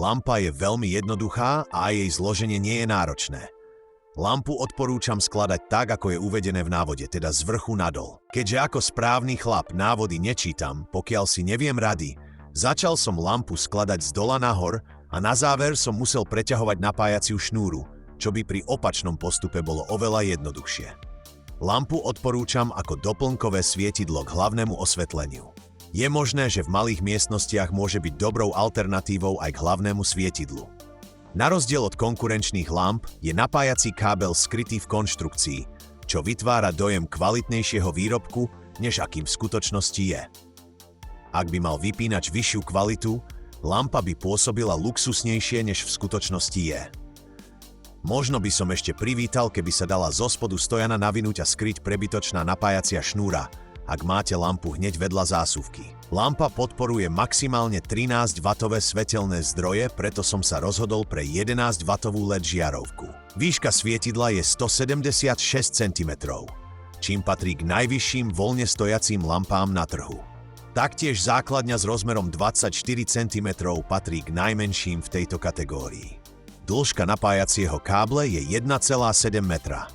Lampa je veľmi jednoduchá a jej zloženie nie je náročné. Lampu odporúčam skladať tak, ako je uvedené v návode, teda z vrchu nadol. Keďže ako správny chlap návody nečítam, pokiaľ si neviem rady, začal som lampu skladať z dola nahor a na záver som musel preťahovať napájaciu šnúru, čo by pri opačnom postupe bolo oveľa jednoduchšie. Lampu odporúčam ako doplnkové svietidlo k hlavnému osvetleniu. Je možné, že v malých miestnostiach môže byť dobrou alternatívou aj k hlavnému svietidlu. Na rozdiel od konkurenčných lamp je napájací kábel skrytý v konštrukcii, čo vytvára dojem kvalitnejšieho výrobku, než akým v skutočnosti je. Ak by mal vypínač vyššiu kvalitu, lampa by pôsobila luxusnejšie, než v skutočnosti je. Možno by som ešte privítal, keby sa dala zo spodu stojana navinúť a skryť prebytočná napájacia šnúra, ak máte lampu hneď vedľa zásuvky. Lampa podporuje maximálne 13W svetelné zdroje, preto som sa rozhodol pre 11W LED žiarovku. Výška svietidla je 176 cm, čím patrí k najvyšším voľne stojacím lampám na trhu. Taktiež základňa s rozmerom 24 cm patrí k najmenším v tejto kategórii. Dĺžka napájacieho káble je 1,7 metra.